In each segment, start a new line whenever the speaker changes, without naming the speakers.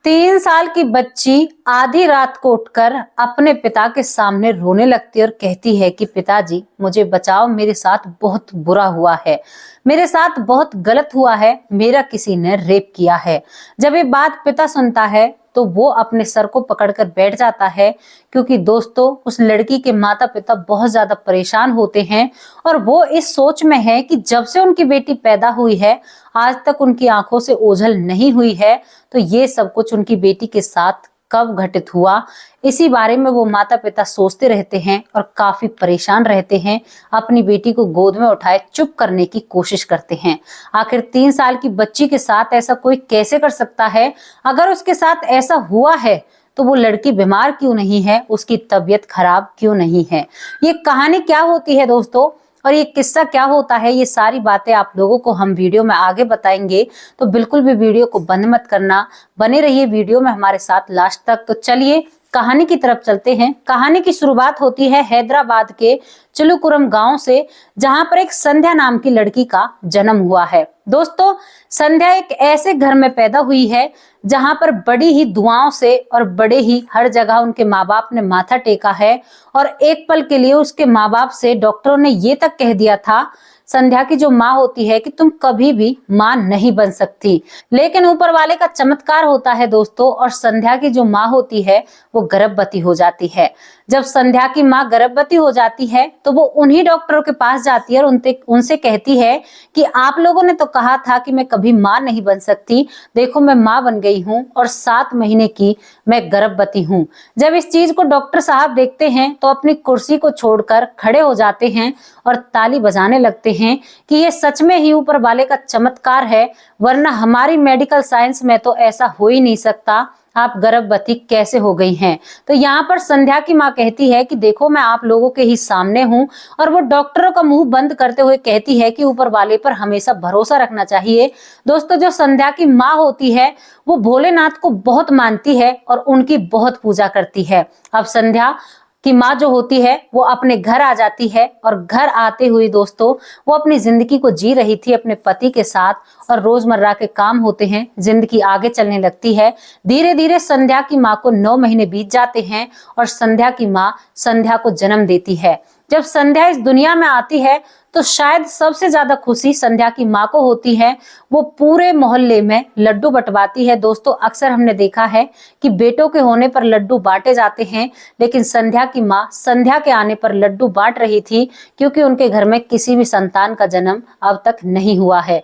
3 साल की बच्ची आधी रात को उठकर अपने पिता के सामने रोने लगती है और कहती है कि पिताजी मुझे बचाओ, मेरे साथ बहुत बुरा हुआ है, मेरे साथ बहुत गलत हुआ है, मेरा किसी ने रेप किया है। जब ये बात पिता सुनता है तो वो अपने सर को पकड़कर बैठ जाता है, क्योंकि दोस्तों उस लड़की के माता पिता बहुत ज्यादा परेशान होते हैं और वो इस सोच में है कि जब से उनकी बेटी पैदा हुई है आज तक उनकी आंखों से ओझल नहीं हुई है, तो ये सब कुछ उनकी बेटी के साथ कब घटित हुआ, इसी बारे में वो माता पिता सोचते रहते हैं और काफी परेशान रहते हैं। अपनी बेटी को गोद में उठाए चुप करने की कोशिश करते हैं। आखिर 3 साल की बच्ची के साथ ऐसा कोई कैसे कर सकता है? अगर उसके साथ ऐसा हुआ है तो वो लड़की बीमार क्यों नहीं है, उसकी तबीयत खराब क्यों नहीं है? ये कहानी क्या होती है दोस्तों, और ये किस्सा क्या होता है, ये सारी बातें आप लोगों को हम वीडियो में आगे बताएंगे। तो बिल्कुल भी वीडियो को बंद मत करना, बने रहिए वीडियो में हमारे साथ लास्ट तक। तो चलिए कहानी की तरफ चलते हैं। कहानी की शुरुआत होती है हैदराबाद के चिलुकुरम गांव से, जहां पर एक संध्या नाम की लड़की का जन्म हुआ है। दोस्तों संध्या एक ऐसे घर में पैदा हुई है जहां पर बड़ी ही दुआओं से और बड़े ही हर जगह उनके माँ बाप ने माथा टेका है, और एक पल के लिए उसके माँ बाप से डॉक्टरों ने ये तक कह दिया था संध्या की जो माँ होती है कि तुम कभी भी माँ नहीं बन सकती। लेकिन ऊपर वाले का चमत्कार होता है दोस्तों, और संध्या की जो माँ होती है वो गर्भवती हो जाती है। जब संध्या की माँ गर्भवती हो जाती है तो वो उन्हीं डॉक्टरों के पास जाती है और उनसे कहती है कि आप लोगों ने तो कहा था कि मैं कभी माँ नहीं बन सकती, देखो मैं माँ बन गई हूँ और 7 महीने की मैं गर्भवती हूँ। जब इस चीज को डॉक्टर साहब देखते हैं तो अपनी कुर्सी को छोड़कर खड़े हो जाते हैं और ताली बजाने लगते हैं कि ये सच में ही ऊपर वाले का चमत्कार है, वरना हमारी मेडिकल साइंस में तो ऐसा हो ही नहीं सकता, आप गर्भवती कैसे हो गई हैं। तो यहाँ पर संध्या की माँ कहती है कि देखो मैं आप लोगों के ही सामने हूँ, और वो डॉक्टरों का मुंह बंद करते हुए कहती है कि ऊपर वाले पर हमेशा भरोसा रखना चाहिए। दोस्तों जो संध्या की माँ होती है वो भोलेनाथ को बहुत मानती है और उनकी बहुत पूजा करती है। अब संध्या कि माँ जो होती है वो अपने घर आ जाती है, और घर आते हुए दोस्तों वो अपनी जिंदगी को जी रही थी अपने पति के साथ, और रोजमर्रा के काम होते हैं, जिंदगी आगे चलने लगती है। धीरे धीरे संध्या की माँ को 9 महीने बीत जाते हैं और संध्या की माँ संध्या को जन्म देती है। जब संध्या इस दुनिया में आती है तो शायद सबसे ज्यादा खुशी संध्या की माँ को होती है। वो पूरे मोहल्ले में लड्डू बंटवाती है। दोस्तों अक्सर हमने देखा है कि बेटों के होने पर लड्डू बांटे जाते हैं, लेकिन संध्या की माँ संध्या के आने पर लड्डू बांट रही थी, क्योंकि उनके घर में किसी भी संतान का जन्म अब तक नहीं हुआ है।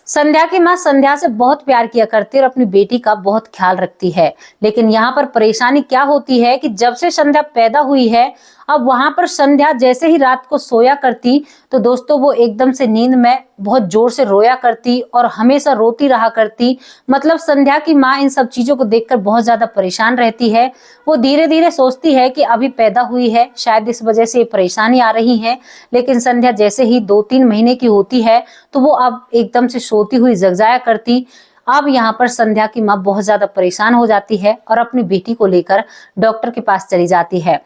संध्या की माँ संध्या से बहुत प्यार किया करती है और अपनी बेटी का बहुत ख्याल रखती है। लेकिन यहाँ पर परेशानी क्या होती है कि जब से संध्या पैदा हुई है, अब वहां पर संध्या जैसे ही रात को सोया करती तो दोस्तों वो एकदम से नींद में बहुत जोर से रोया करती और हमेशा रोती रहा करती। मतलब संध्या की माँ इन सब चीजों को देखकर बहुत ज्यादा परेशान रहती है। वो धीरे धीरे सोचती है कि अभी पैदा हुई है, शायद इस वजह से परेशानी आ रही है। लेकिन संध्या जैसे ही 2-3 महीने की होती है तो वो अब एकदम से सोती हुई जगजाया करती। अब यहाँ पर संध्या की माँ बहुत ज्यादा परेशान हो जाती है और अपनी बेटी को लेकर डॉक्टर के पास चली जाती है।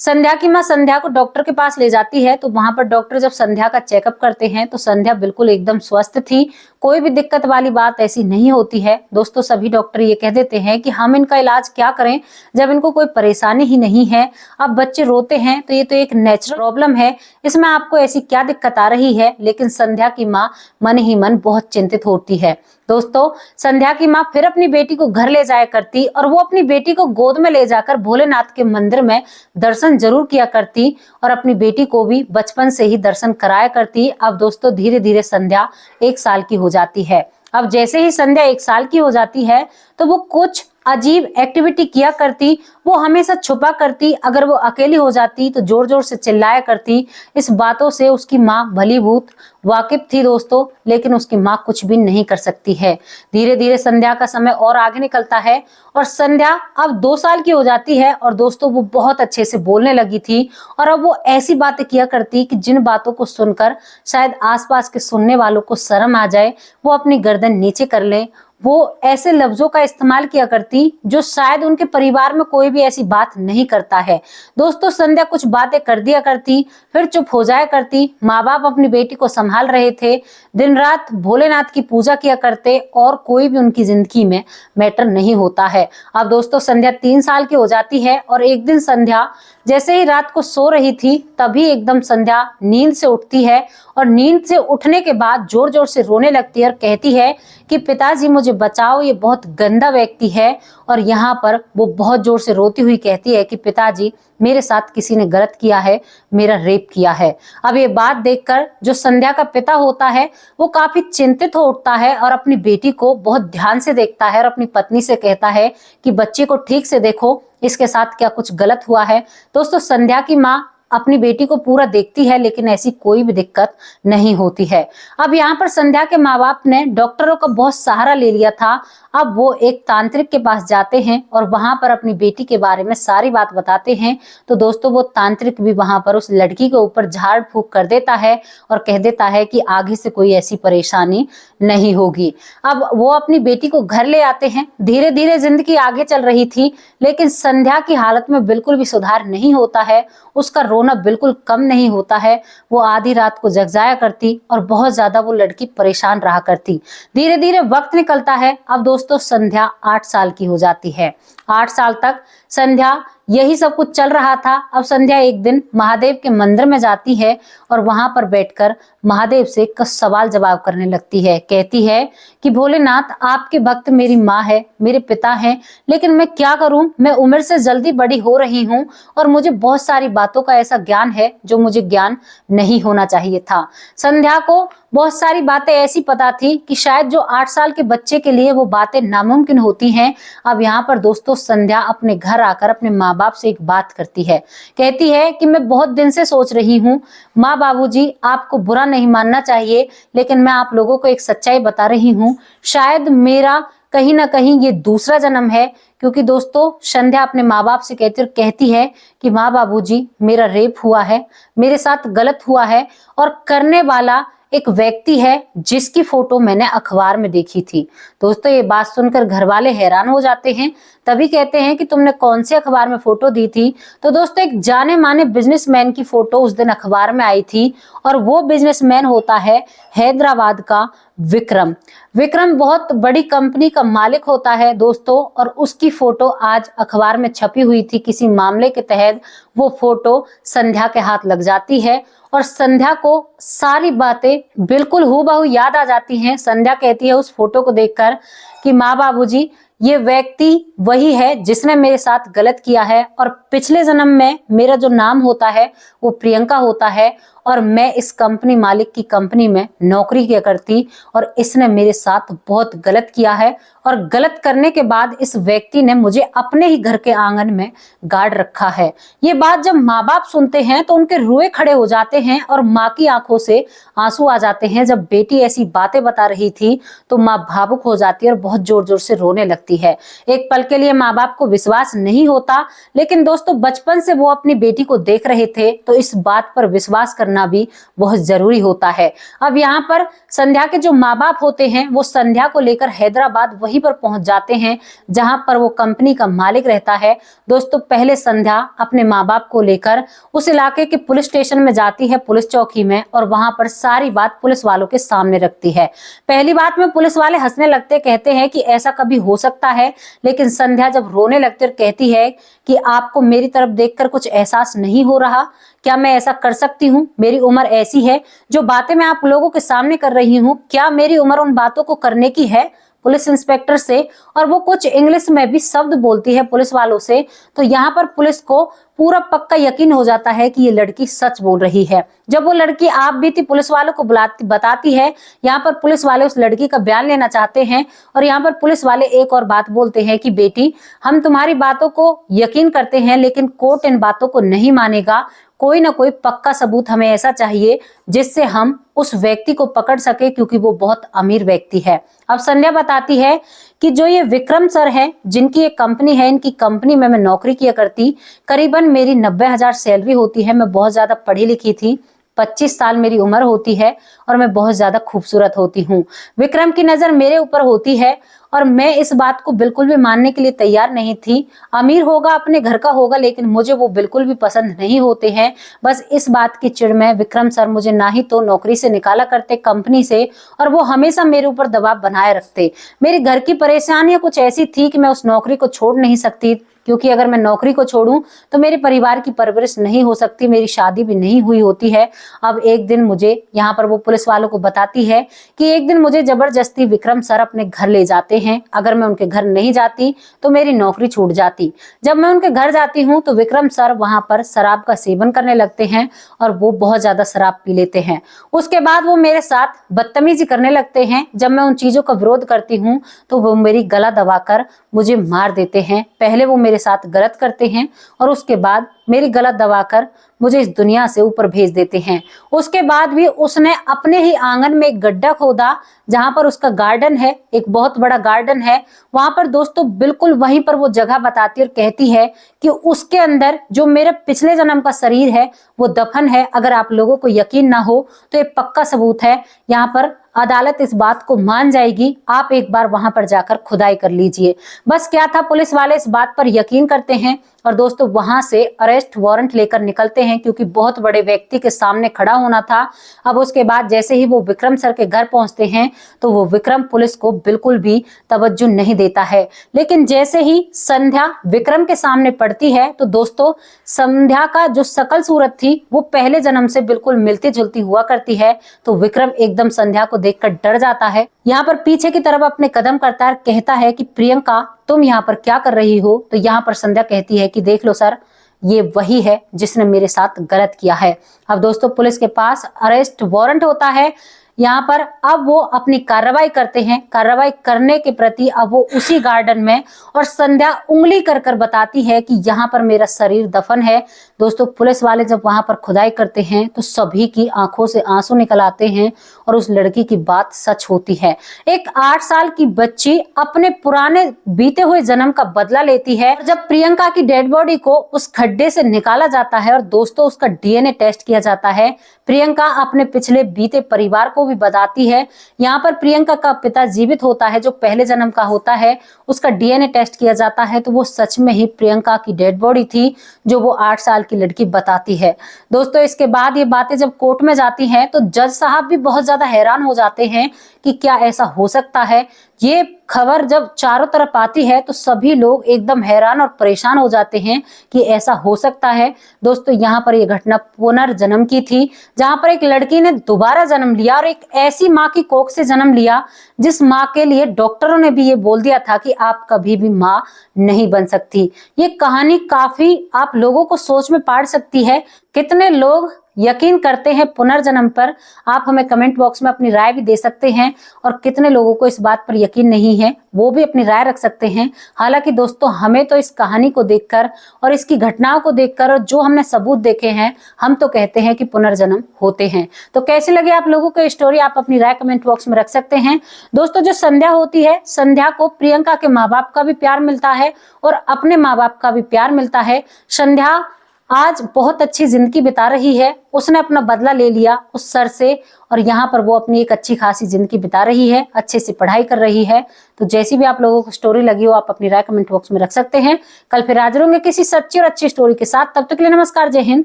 संध्या की माँ संध्या को डॉक्टर के पास ले जाती है, तो वहां पर डॉक्टर जब संध्या का चेकअप करते हैं तो संध्या बिल्कुल एकदम स्वस्थ थी, कोई भी दिक्कत वाली बात ऐसी नहीं होती है। दोस्तों सभी डॉक्टर ये कह देते हैं कि हम इनका इलाज क्या करें जब इनको कोई परेशानी ही नहीं है। अब बच्चे रोते हैं तो ये तो एक नेचुरल प्रॉब्लम है, इसमें आपको ऐसी क्या दिक्कत आ रही है। लेकिन संध्या की माँ मन ही मन बहुत चिंतित होती है। दोस्तों संध्या की माँ फिर अपनी बेटी को घर ले जाया करती और वो अपनी बेटी को गोद में ले जाकर भोलेनाथ के मंदिर में दर्शन जरूर किया करती और अपनी बेटी को भी बचपन से ही दर्शन कराया करती। अब दोस्तों धीरे धीरे संध्या 1 साल की हो जाती है। अब जैसे ही संध्या 1 साल की हो जाती है तो वो कुछ अजीब एक्टिविटी किया करती, वो हमेशा छुपा करती। अगर वो अकेली हो जाती तो जोर जोर से चिल्लाया करती। इस बातों से उसकी माँ भलीभूत वाकिफ थी दोस्तों, लेकिन उसकी माँ कुछ भी नहीं कर सकती है। धीरे धीरे संध्या का समय और आगे निकलता है और संध्या अब 2 साल की हो जाती है और दोस्तों वो बहुत अच्छे से बोलने लगी थी। और अब वो ऐसी बातें किया करती कि जिन बातों को सुनकर शायद आसपास के सुनने वालों को शर्म आ जाए, वो अपनी गर्दन नीचे कर ले। वो ऐसे लफ्जों का इस्तेमाल किया करती जो शायद उनके परिवार में कोई भी ऐसी बात नहीं करता है। दोस्तों संध्या कुछ बातें कर दिया करती, फिर चुप हो जाया करती। माँ बाप अपनी बेटी को संभाल रहे थे, दिन रात भोलेनाथ की पूजा किया करते और कोई भी उनकी जिंदगी में मैटर नहीं होता है। अब दोस्तों संध्या 3 साल की हो जाती है और एक दिन संध्या जैसे ही रात को सो रही थी तभी एकदम संध्या नींद से उठती है और नींद से उठने के बाद जोर जोर से रोने लगती है और कहती है कि पिताजी मुझे बचाओ, ये बहुत गंदा व्यक्ति है। और यहाँ पर वो बहुत जोर से रोती हुई कहती है कि पिताजी मेरे साथ किसी ने गलत किया है, मेरा रेप किया है। अब ये बात देखकर जो संध्या का पिता होता है वो काफी चिंतित हो उठता है और अपनी बेटी को बहुत ध्यान से देखता है और अपनी पत्नी से कहता है कि बच्चे को ठीक से देखो, इसके साथ क्या कुछ गलत हुआ है। दोस्तों संध्या की माँ अपनी बेटी को पूरा देखती है लेकिन ऐसी कोई भी दिक्कत नहीं होती है। अब यहाँ पर संध्या के माँ बाप ने डॉक्टरों का बहुत सहारा ले लिया था। अब वो एक तांत्रिक के पास जाते हैं और वहां पर अपनी बेटी के बारे में सारी बात बताते हैं। तो दोस्तों वो तांत्रिक भी वहां पर उस लड़की के ऊपर झाड़ फूक कर देता है और कह देता है कि आगे से कोई ऐसी परेशानी नहीं होगी। अब वो अपनी बेटी को घर ले आते हैं। धीरे धीरे जिंदगी आगे चल रही थी लेकिन संध्या की हालत में बिल्कुल भी सुधार नहीं होता है, उसका रोना बिल्कुल कम नहीं होता है। वो आधी रात को जग जाया करती और बहुत ज्यादा वो लड़की परेशान रहा करती। धीरे धीरे वक्त निकलता है। अब दोस्तों संध्या 8 साल की हो जाती है। 8 साल तक संध्या यही सब कुछ चल रहा था। अब संध्या एक दिन महादेव के मंदिर में जाती है और वहां पर बैठकर महादेव से कुछ सवाल जवाब करने लगती है। कहती है कि भोलेनाथ आपके भक्त मेरी माँ है, मेरे पिता हैं, लेकिन मैं क्या करूं, मैं उम्र से जल्दी बड़ी हो रही हूं और मुझे बहुत सारी बातों का ऐसा ज्ञान है जो मुझे ज्ञान नहीं होना चाहिए था। संध्या को बहुत सारी बातें ऐसी पता थी कि शायद जो 8 साल के बच्चे के लिए वो बातें नामुमकिन होती हैं। अब यहाँ पर दोस्तों संध्या अपने घर आकर अपने माँ बाप से एक बात करती है। कहती है कि मैं बहुत दिन से सोच रही हूँ माँ बाबूजी, आपको बुरा नहीं मानना चाहिए लेकिन मैं आप लोगों को एक सच्चाई बता रही हूँ, शायद मेरा कहीं ना कहीं ये दूसरा जन्म है। क्योंकि दोस्तों संध्या अपने माँ बाप से कहती है कि माँ बाबूजी मेरा रेप हुआ है, मेरे साथ गलत हुआ है और करने वाला एक व्यक्ति है जिसकी फोटो मैंने अखबार में देखी थी। दोस्तों ये बात सुनकर घर वाले हैरान हो जाते हैं। तभी कहते हैं कि तुमने कौन से अखबार में फोटो दी थी। तो दोस्तों एक जाने माने बिजनेसमैन की फोटो उस दिन अखबार में आई थी और वो बिजनेसमैन होता है हैदराबाद का विक्रम। विक्रम बहुत बड़ी कंपनी का मालिक होता है दोस्तों और उसकी फोटो आज अखबार में छपी हुई थी। किसी मामले के तहत वो फोटो संध्या के हाथ लग जाती है और संध्या को सारी बातें बिल्कुल हूबहू याद आ जाती हैं। संध्या कहती है उस फोटो को देखकर कि माँ बाबूजी ये व्यक्ति वही है जिसने मेरे साथ गलत किया है और पिछले जन्म में मेरा जो नाम होता है वो प्रियंका होता है और मैं इस कंपनी मालिक की कंपनी में नौकरी किया करती और इसने मेरे साथ बहुत गलत किया है और गलत करने के बाद इस व्यक्ति ने मुझे अपने ही घर के आंगन में गाड़ रखा है। ये बात जब माँ बाप सुनते हैं तो उनके रोए खड़े हो जाते हैं और माँ की आंखों से आंसू आ जाते हैं। जब बेटी ऐसी बातें बता रही थी तो माँ भावुक हो जाती है और बहुत जोर जोर से रोने लगती है। एक पल के लिए माँ बाप को विश्वास नहीं होता लेकिन दोस्तों बचपन से वो अपनी बेटी को देख रहे थे तो इस बात पर विश्वास करना भी बहुत जरूरी होता है। अब यहाँ पर संध्या के जो माँ बाप होते हैं वो संध्या को लेकर हैदराबाद वहीं पर पहुंच जाते हैं जहां पर वो कंपनी का मालिक रहता है। दोस्तों पहले संध्या अपने माँ बाप को लेकर उस इलाके के पुलिस स्टेशन में जाती है, पुलिस चौकी में, और वहां पर सारी बात पुलिस वालों के सामने रखती है। पहली बात में पुलिस वाले हंसने लगते, कहते हैं कि ऐसा कभी हो सकता है, लेकिन संध्या जब रोने लगती और कहती है कि आपको मेरी तरफ देखकर कुछ एहसास नहीं हो रहा, क्या मैं ऐसा कर सकती हूँ, मेरी उम्र ऐसी है, जो बातें मैं आप लोगों के सामने कर रही हूँ क्या मेरी उम्र उन बातों को करने की है, पुलिस इंस्पेक्टर से। और वो कुछ इंग्लिश में भी शब्द बोलती है पुलिस वालों से। तो यहाँ पर पुलिस को पूरा पक्का यकीन हो जाता है कि ये लड़की सच बोल रही है। जब वो लड़की आप बीती पुलिस वालों को बताती है, यहाँ पर पुलिस वाले उस लड़की का बयान लेना चाहते हैं और यहाँ पर पुलिस वाले एक और बात बोलते हैं कि बेटी हम तुम्हारी बातों को यकीन करते हैं लेकिन कोर्ट इन बातों को नहीं मानेगा, कोई ना कोई पक्का सबूत हमें ऐसा चाहिए जिससे हम उस व्यक्ति को पकड़ सके क्योंकि वो बहुत अमीर व्यक्ति है। अब संध्या बताती है कि जो ये विक्रम सर हैं जिनकी एक कंपनी है, इनकी कंपनी में मैं नौकरी किया करती, करीबन मेरी 90,000 सैलरी होती है, मैं बहुत ज्यादा पढ़ी लिखी थी, 25 साल मेरी उम्र होती है और मैं बहुत ज्यादा खूबसूरत होती हूँ। विक्रम की नजर मेरे ऊपर होती है और मैं इस बात को बिल्कुल भी मानने के लिए तैयार नहीं थी। अमीर होगा, अपने घर का होगा, लेकिन मुझे वो बिल्कुल भी पसंद नहीं होते हैं। बस इस बात की चिढ़ में विक्रम सर मुझे ना ही तो नौकरी से निकाला करते, कंपनी से, और वो हमेशा मेरे ऊपर दबाव बनाए रखते। मेरे घर की परेशानियां कुछ ऐसी थी कि मैं उस नौकरी को छोड़ नहीं सकती, क्योंकि अगर मैं नौकरी को छोड़ूं तो मेरे परिवार की परवरिश नहीं हो सकती, मेरी शादी भी नहीं हुई होती है। अब एक दिन मुझे, यहाँ पर वो पुलिस वालों को बताती है कि एक दिन मुझे जबरदस्ती विक्रम सर अपने घर ले जाते हैं। अगर मैं उनके घर नहीं जाती तो मेरी नौकरी छूट जाती। जब मैं उनके घर जाती हूँ तो विक्रम सर वहां पर शराब का सेवन करने लगते हैं और वो बहुत ज्यादा शराब पी लेते हैं। उसके बाद वो मेरे साथ बदतमीजी करने लगते हैं। जब मैं उन चीजों का विरोध करती हूँ तो वो मेरी गला दबाकर मुझे मार देते हैं। पहले वो मेरे साथ गलत करते हैं और उसके बाद मेरी गलत दबाकर मुझे इस दुनिया से ऊपर भेज देते हैं। उसके बाद भी उसने अपने ही आंगन में एक गड्ढा खोदा, जहां पर उसका गार्डन है, एक बहुत बड़ा गार्डन है। वहां पर दोस्तों बिल्कुल वहीं पर वो जगह बताती है और कहती है कि उसके अंदर जो मेरे पिछले जन्म का शरीर है वो दफन है। अगर आप लोगों को यकीन ना हो तो ये पक्का सबूत है, यहाँ पर अदालत इस बात को मान जाएगी। आप एक बार वहां पर जाकर खुदाई कर लीजिए। बस क्या था, पुलिस वाले इस बात पर यकीन करते हैं और दोस्तों वहां से अरेस्ट वारंट लेकर निकलते हैं, क्योंकि बहुत बड़े व्यक्ति के सामने खड़ा होना था। अब उसके बाद जैसे ही वो विक्रम सर के घर पहुंचते हैं तो वो विक्रम पुलिस को बिल्कुल भी तवज्जो नहीं देता है। लेकिन जैसे ही संध्या विक्रम के सामने पड़ती है तो दोस्तों संध्या का जो शकल सूरत थी वो पहले जन्म से बिल्कुल मिलती जुलती हुआ करती है। तो विक्रम एकदम संध्या को देखकर डर जाता है। यहाँ पर पीछे की तरफ अपने कदम करता है, कहता है कि प्रियंका तुम यहाँ पर क्या कर रही हो। तो यहाँ पर संध्या कहती है कि देख लो सर, ये वही है जिसने मेरे साथ गलत किया है। अब दोस्तों पुलिस के पास अरेस्ट वारंट होता है। यहाँ पर अब वो अपनी कार्रवाई करते हैं। कार्रवाई करने के प्रति अब वो उसी गार्डन में, और संध्या उंगली कर कर बताती है कि यहाँ पर मेरा शरीर दफन है। दोस्तों पुलिस वाले जब वहां पर खुदाई करते हैं तो सभी की आंखों से आंसू निकल आते हैं और उस लड़की की बात सच होती है। एक 8 साल की बच्ची अपने पुराने बीते हुए जन्म का बदला लेती है। जब प्रियंका की डेड बॉडी को उस खड्डे से निकाला जाता है और दोस्तों उसका डीएनए टेस्ट किया जाता है, प्रियंका अपने पिछले बीते परिवार को भी बताती है। यहाँ पर प्रियंका का पिता जीवित होता है जो पहले जन्म का होता है, उसका डीएनए टेस्ट किया जाता है तो वो सच में ही प्रियंका की डेड बॉडी थी जो वो 8 साल की लड़की बताती है। दोस्तों इसके बाद ये बातें जब कोर्ट में जाती हैं तो जज साहब भी बहुत ज्यादा हैरान हो जाते हैं कि क्या ऐसा हो सकता है। ये खबर जब चारों तरफ आती है तो सभी लोग एकदम हैरान और परेशान हो जाते हैं कि ऐसा हो सकता है। दोस्तों यहाँ पर यह घटना पुनर्जन्म की थी, जहां पर एक लड़की ने दोबारा जन्म लिया और एक ऐसी माँ की कोख से जन्म लिया जिस माँ के लिए डॉक्टरों ने भी ये बोल दिया था कि आप कभी भी माँ नहीं बन सकती। ये कहानी काफी आप लोगों को सोच में पाड़ सकती है। कितने लोग यकीन करते हैं पुनर्जन्म पर, आप हमें कमेंट बॉक्स में अपनी राय भी दे सकते हैं, और कितने लोगों को इस बात पर यकीन नहीं है वो भी अपनी राय रख सकते हैं। हालांकि दोस्तों हमें तो इस कहानी को देखकर और इसकी घटनाओं को देखकर और जो हमने सबूत देखे हैं, हम तो कहते हैं कि पुनर्जन्म होते हैं। तो कैसे लगे आप लोगों को स्टोरी, आप अपनी राय कमेंट बॉक्स में रख सकते हैं। दोस्तों जो संध्या होती है, संध्या को प्रियंका के माँ बाप का भी प्यार मिलता है और अपने माँ बाप का भी प्यार मिलता है। संध्या आज बहुत अच्छी जिंदगी बिता रही है, उसने अपना बदला ले लिया उस सर से और यहाँ पर वो अपनी एक अच्छी खासी जिंदगी बिता रही है, अच्छे से पढ़ाई कर रही है। तो जैसी भी आप लोगों को स्टोरी लगी हो आप अपनी राय कमेंट बॉक्स में रख सकते हैं। कल फिर हाजिर होंगे किसी सच्ची और अच्छी स्टोरी के साथ। तब तक के लिए नमस्कार, जय हिंद,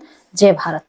जय भारत।